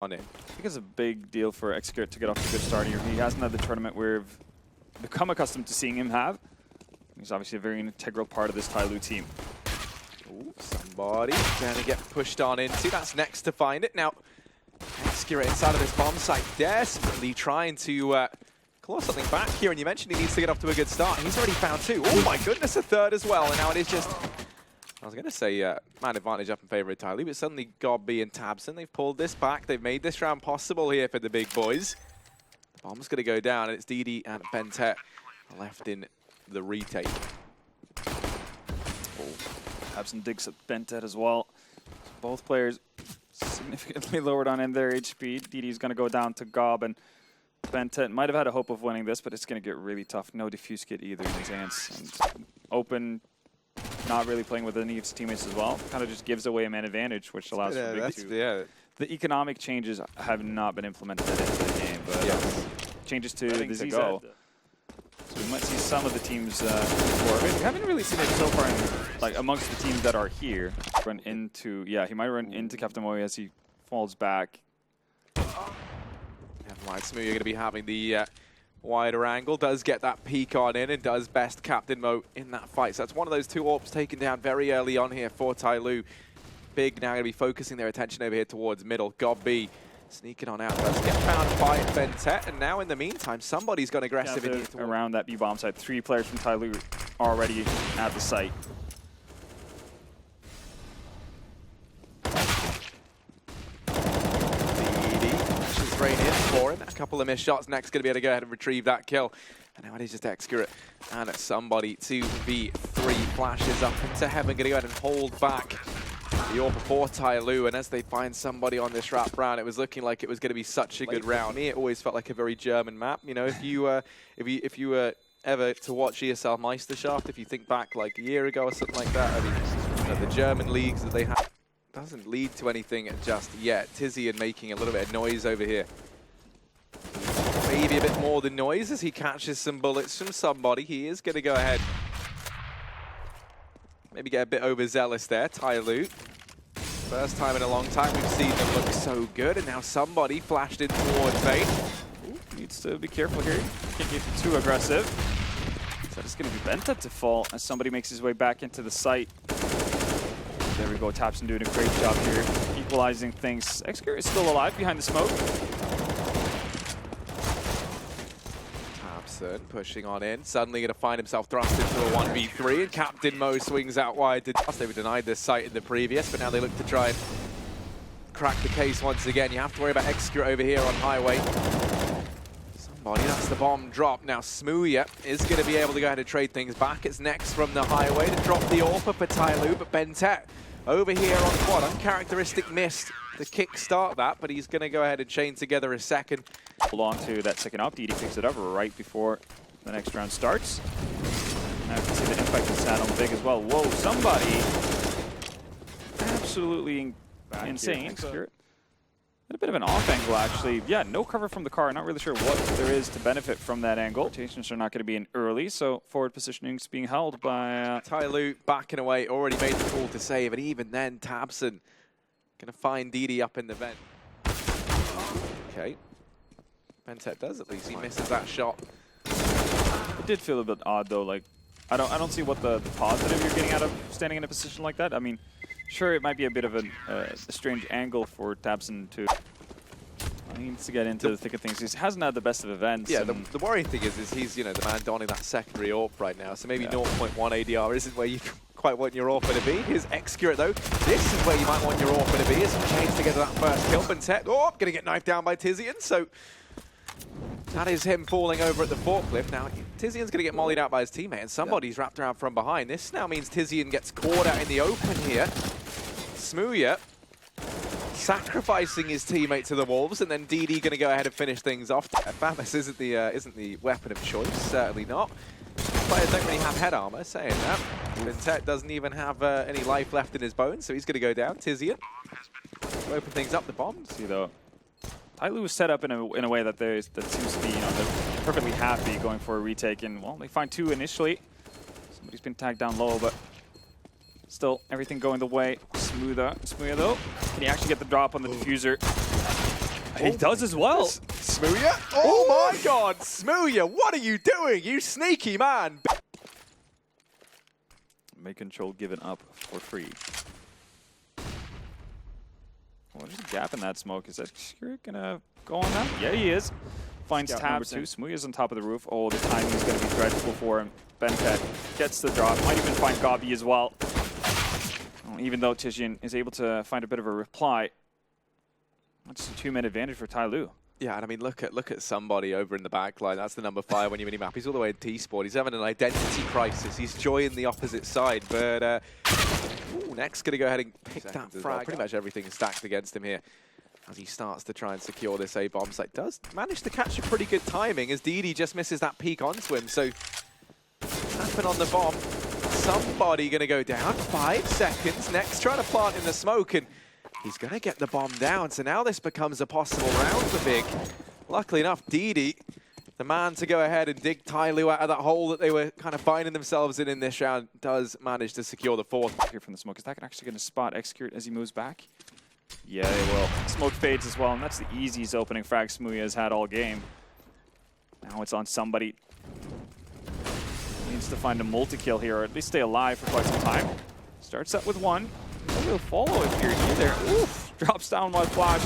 on it. I think it's a big deal for Execute to get off to a good start here. He hasn't had the tournament we've become accustomed to seeing him have. He's obviously a very integral part of this Tyloo team. Ooh, somebody gonna get pushed on into. That's next to find it. Now, Execute inside of this bomb site, desperately trying to claw something back here. And you mentioned he needs to get off to a good start. He's already found two. Oh my goodness, a third as well. And now it is just... I was going to say man advantage up in favor of Tyloo, but suddenly Gobby and Tabson, they've pulled this back. They've made this round possible here for the big boys. The bomb's going to go down, and it's DD and Bentet left in the retake. Oh, Tabson digs at Bentet as well. Both players significantly lowered on in their HP. DD's going to go down to Gob, and Bentet might have had a hope of winning this, but it's going to get really tough. No diffuse kit either in his hands. And open... not really playing with any of his teammates as well. Kind of just gives away a man advantage, which allows for big two. Yeah. The economic changes have not been implemented into the game, but changes to the ZZ. So we might see some of the teams before. We haven't really seen it so far in, like, amongst the teams that are here. Run into, yeah, he might run into Captain Moe as he falls back. And Wide Smooth, you're going to be having the wider angle, does get that peek on in and does best Captain Moe in that fight. So that's one of those two AWPs taken down very early on here for Tyloo. Big now going to be focusing their attention over here towards middle. Gobby sneaking on out, does get found by Bentet, and now in the meantime somebody's gone aggressive in around that B-bomb site. 3 players from Tyloo already at the site. Rain in for him. A couple of missed shots. Next going to be able to go ahead and retrieve that kill. And now it is just Execute. And somebody 2v3 flashes up into heaven. Going to go ahead and hold back the AWP for Tyloo. And as they find somebody on this wrap round, it was looking like it was going to be such a good round. For me, it always felt like a very German map. You know, if you were ever to watch ESL Meisterschaft, if you think back like a year ago or something like that, I mean, you know, the German leagues that they have doesn't lead to anything just yet. Tizian making a little bit of noise over here. Maybe a bit more than noise as he catches some bullets from somebody. He is going to go ahead. Maybe get a bit overzealous there. Tyloo. First time in a long time we've seen them look so good. And now somebody flashed in towards Vayne. Needs to be careful here. Can't get too aggressive. So it's going to be Bentet to fall as somebody makes his way back into the site. There we go, Tabson doing a great job here, equalizing things. Execute is still alive behind the smoke. Tabson pushing on in, suddenly going to find himself thrust into a 1v3, and Captain Moe swings out wide. They were denied this site in the previous, but now they look to try and crack the case once again. You have to worry about Execute over here on highway. Somebody, that's the bomb drop. Now Smooya is going to be able to go ahead and trade things back. It's next from the highway to drop the AWP for Tyloo, but Bentet over here on quad, uncharacteristic miss to kick-start that, but he's going to go ahead and chain together a second. Hold on to that second up. DD picks it up right before the next round starts. Now you can see the impact it's had on Big as well. Whoa, somebody absolutely insane. A bit of an off angle, actually. Yeah, no cover from the car. Not really sure what there is to benefit from that angle. Rotations are not going to be in early, so forward positioning is being held by... Tyloo backing away, already made the call to save, and even then, Tabson going to find DD up in the vent. Okay. Bentet does at least. He misses that shot. It did feel a bit odd, though. Like, I don't see what the positive you're getting out of standing in a position like that. I mean, sure, it might be a bit of a strange angle for Tabson to... He needs to get into the thick of things. He hasn't had the best of events. Yeah, the worrying thing is he's, you know, the man donning that secondary AWP right now. So maybe 0.1 ADR isn't where you quite want your AWP to be. Here's Execute, though. This is where you might want your AWP to be. As he chains together that first kill. Bentet, going to get knifed down by Tizian. So that is him falling over at the forklift. Now, Tizian's going to get mollied out by his teammate, and somebody's wrapped around from behind. This now means Tizian gets caught out in the open here. Smooya sacrificing his teammate to the Wolves, and then DD going to go ahead and finish things off. Famas isn't the weapon of choice, certainly not. Players don't really have head armor, saying that. Bentet doesn't even have any life left in his bones, so he's going to go down. Tizian open things up. The bombs. See though, Tyloo was set up in a way that seems to be, you know, they're perfectly happy going for a retake, and well, they find 2 initially. Somebody's been tagged down low, but still everything going the way. Smooya though. Can he actually get the drop on the diffuser? He does as well. Smooya? Oh my god, Smooya, what are you doing, you sneaky man? Make control given up for free. Well, there's a gap in that smoke. Is that gonna go on that? Yeah, he is. Finds tab 2. Smooya's on top of the roof. Oh, the timing is gonna be dreadful for him. Bentet gets the drop. Might even find Gabi as well. Oh, even though Tizian is able to find a bit of a reply. That's a 2-minute advantage for Tyloo. Yeah, and I mean, look at somebody over in the back line. That's the number 5 when you mini-map. He's all the way in T-Sport. He's having an identity crisis. He's joining the opposite side. But next going to go ahead and pick that frag. Well. Pretty much everything is stacked against him here as he starts to try and secure this A-bomb site. Does manage to catch a pretty good timing as DD just misses that peek onto him. So, tapping on the bomb. Somebody going to go down. 5 seconds. Next trying to plant in the smoke, and he's going to get the bomb down. So now this becomes a possible round for Big. Luckily enough, DD, the man to go ahead and dig Tyloo out of that hole that they were kind of finding themselves in this round, does manage to secure the 4th. Here from the smoke. Is that actually going to spot Execute as he moves back? Yeah, they will. Smoke fades as well, and that's the easiest opening frag Smooya has had all game. Now it's on somebody. Needs to find a multi-kill here, or at least stay alive for quite some time. Starts up with 1. No real follow if you're either. Oof! Drops down one flash.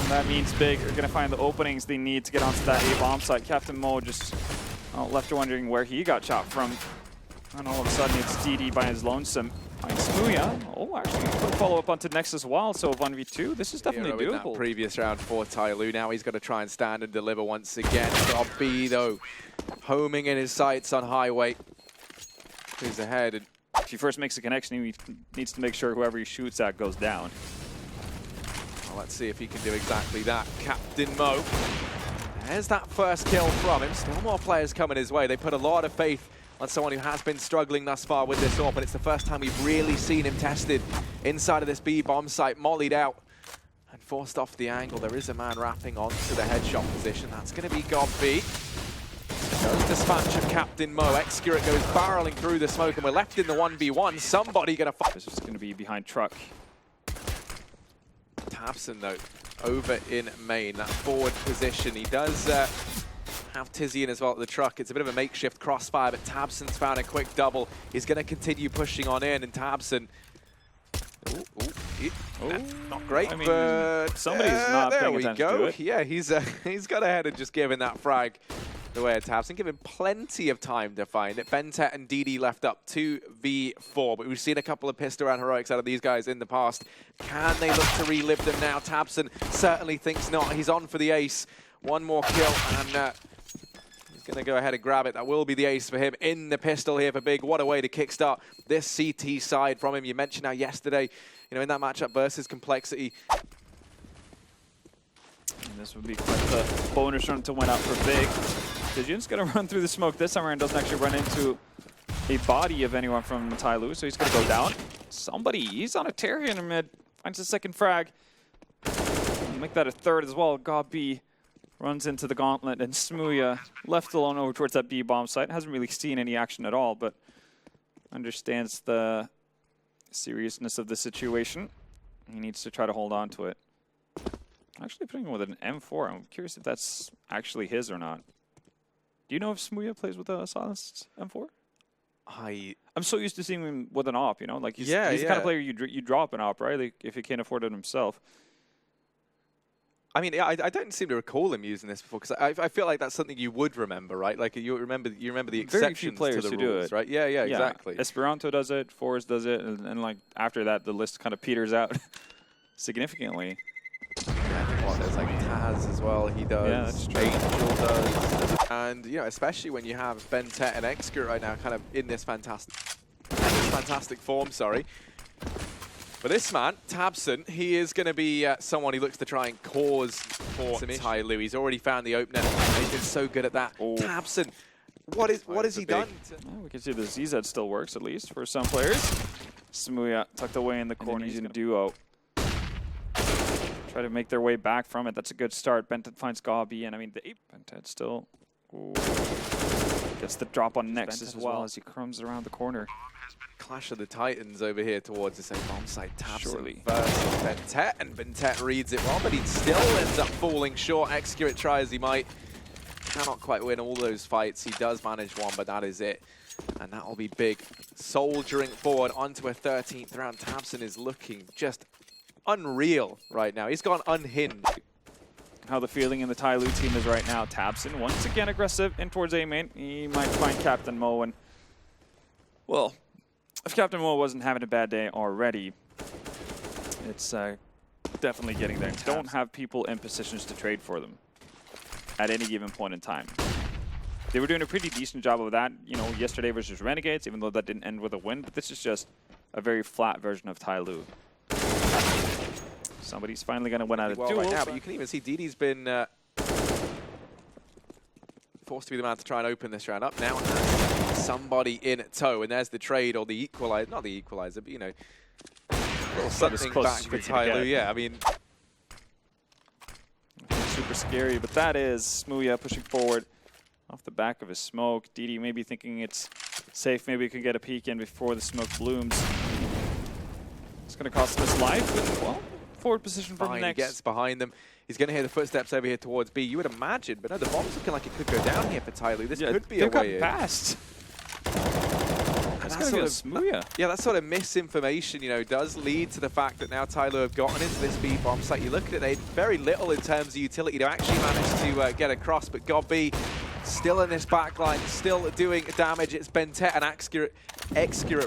And that means Big are going to find the openings they need to get onto that A-bomb site. Captain Mo just left wondering where he got shot from. And all of a sudden it's DD by his lonesome. Finds Smooya. Oh, actually, quick follow-up onto next as well. So 1v2, this is definitely doable. That previous round for Tyloo. Now he's got to try and stand and deliver once again. Gabi, though, homing in his sights on highway. He's ahead. And if he first makes a connection, he needs to make sure whoever he shoots at goes down. Well, let's see if he can do exactly that. Captain Mo. There's that first kill from him. Still more players coming his way. They put a lot of faith on someone who has been struggling thus far with this AWP, and it's the first time we've really seen him tested inside of this B-bomb site, mollied out and forced off the angle. There is a man wrapping onto the headshot position. That's going to be Gabi. Goes dispatch of Captain Mo. Excurate goes barreling through the smoke, and we're left in the 1v1. Somebody going to fight. This is going to be behind truck. Tabson, though, over in main, that forward position. He does have Tizian as well at the truck. It's a bit of a makeshift crossfire, but Tabson's found a quick double. He's going to continue pushing on in, and Tabson... not great, I mean, but somebody's not paying attention to it. Yeah, he's got ahead and just given that frag the way of Tabson, given plenty of time to find it. Bentet and DD left up 2v4, but we've seen a couple of pistol round heroics out of these guys in the past. Can they look to relive them now? Tabson certainly thinks not. He's on for the ace. One more kill, and he's going to go ahead and grab it. That will be the ace for him in the pistol here for Big. What a way to kickstart this CT side from him. You mentioned how yesterday, you know, in that matchup versus Complexity. And this would be quite the bonus run to win out for Big. Tizian's going to run through the smoke this time around, doesn't actually run into a body of anyone from Tyloo, so he's going to go down. He's on a tear here in mid, finds a second frag. Make that a 3rd as well. Gabi runs into the gauntlet, and Smooya left alone over towards that B-bomb site. Hasn't really seen any action at all, but understands the seriousness of the situation. He needs to try to hold on to it. Actually putting him with an M4. I'm curious if that's actually his or not. Do you know if Smooya plays with a silenced M4? I'm so used to seeing him with an AWP, you know? Like he's the kind of player you drop an AWP, right? Like if he can't afford it himself. I mean, I don't seem to recall him using this before, because I feel like that's something you would remember, right? Like you remember the exceptions to the rules, right? Yeah, exactly. Esperanto does it, Forrest does it, and like after that, the list kind of peters out significantly. Yeah, there's like Taz as well. He does. Yeah, that's true. Angel does. And you know, especially when you have Bentet and Execute right now, kind of in this fantastic form. Sorry. But this man, Tabson, he is going to be someone he looks to try and cause for Tyloo. He's already found the opener, and he's been so good at that. Oh. Tabson, what has he done? We can see the ZZ still works, at least, for some players. Smooya tucked away in the corner. He's in a duo. Try to make their way back from it. That's a good start. Bentet finds Gabi, and I mean, Bentet still gets the drop on next as well as he crumbs around the corner. Clash of the Titans over here towards the same bomb site. Surely. Versus Bentet, and Bentet reads it well, but he still ends up falling short. Execute try as he might. Cannot quite win all those fights. He does manage one, but that is it. And that will be big. Soldiering forward onto a 13th round. tabseN is looking just unreal right now. He's gone unhinged. How the feeling in the Tyloo team is right now. tabseN once again aggressive in towards A main. He might find Captain Mo, and well, if Captain Mo wasn't having a bad day already, it's definitely getting there. Don't have people in positions to trade for them at any given point in time. They were doing a pretty decent job of that, you know, yesterday versus Renegades, even though that didn't end with a win. But this is just a very flat version of Tyloo. Somebody's finally going to win out of duel. Right now, but you can even see DD's been forced to be the man to try and open this round up. Now has somebody in tow, and there's the trade or the equalizer. Not the equalizer, but, you know, a little something back for Tyloo. Yeah, I mean, super scary, but that is Smooya pushing forward off the back of his smoke. DD maybe thinking it's safe. Maybe he can get a peek in before the smoke blooms. It's going to cost him his life. And, well, forward position from the next. He gets behind them. He's going to hear the footsteps over here towards B. You would imagine, but no, the bomb's looking like it could go down here for Tyloo. This could be a way in. Past. That's going to get Smooya. Yeah, that sort of misinformation, you know, does lead to the fact that now Tyloo have gotten into this B bomb site. You look at it, they had very little in terms of utility to actually manage to get across, but GodB still in this backline, still doing damage. It's Bentet and Execute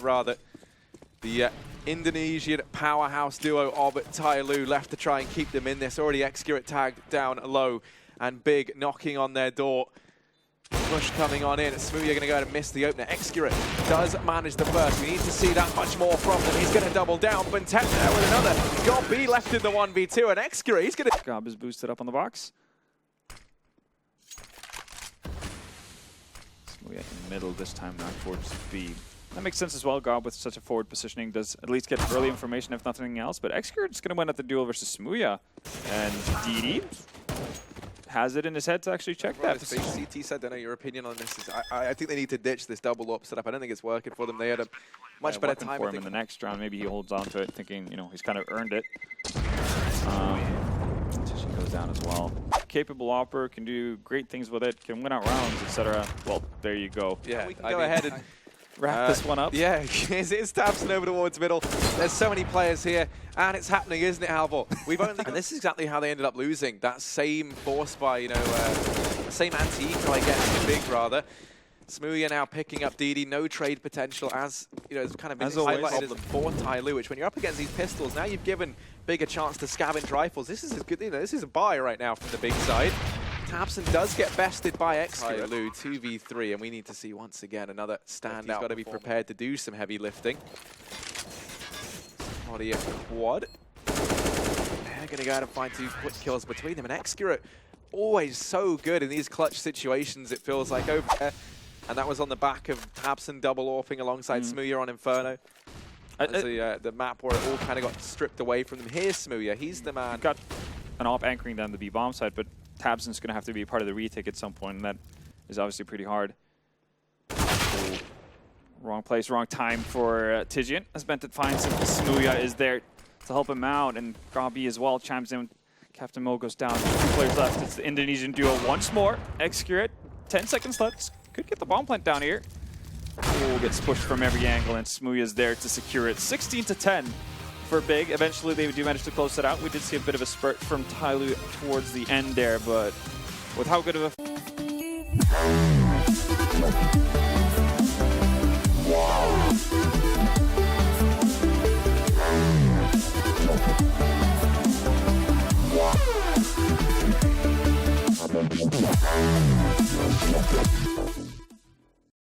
rather. The Indonesian powerhouse duo of Tyloo left to try and keep them in this. Already Execute tagged down low, and Big knocking on their door. Push coming on in. Smooya going to go ahead and miss the opener. Execute does manage the first. We need to see that much more from them. He's going to double down. Bentet there with another. GodB left in the 1v2, and Execute, he's going to... Gob is boosted up on the box. Smooya in the middle this time now towards B. That makes sense as well. Gob with such a forward positioning does at least get early information if nothing else. But Execute's going to win at the duel versus Smooya. And DD has it in his head to actually check that. CT said, I know your opinion on this is, I think they need to ditch this double up setup. I don't think it's working for them. They had a much better time for him in the next round. Maybe he holds on to it, thinking, you know, he's kind of earned it. She goes down as well. Capable Opper, can do great things with it, can win out rounds, etc. Well, there you go. Yeah, we can go ahead and wrap this one up. Yeah, it's tabseN over towards middle. There's so many players here, and it's happening, isn't it, Halvor? We've only and this is exactly how they ended up losing. That same force by, you know, the same anti-eco, I guess, Big rather. Smooya now picking up DD, no trade potential, as you know, it's kind of been highlighted for Tyloo, which when you're up against these pistols, now you've given Big a chance to scavenge rifles. This is a good, you know, this is a buy right now from the Big side. tabseN does get bested by Tyloo 2v3, and we need to see once again another standout. He's got to be prepared to do some heavy lifting. Body a quad. They're going to go out and find 2 quick kills between them, and Execute always so good in these clutch situations, it feels like, over there. And that was on the back of tabseN double orping alongside Smooya on Inferno. As the map where it all kind of got stripped away from them. Here's Smooya, he's the man. Got an op anchoring down the B bomb side, but tabseN's going to have to be part of the retake at some point, and that is obviously pretty hard. Oh, wrong place, wrong time for Tijian, as Bentet finds him. Smooya is there to help him out, and GodB as well chimes in. Captain Mo goes down, 2 players left. It's the Indonesian duo once more. Execute, 10 seconds left. Could get the bomb plant down here. Oh, gets pushed from every angle, and Smooya's there to secure it. 16-10 for Big. Eventually, they do manage to close it out. We did see a bit of a spurt from Tyloo towards the end there, but with how good of a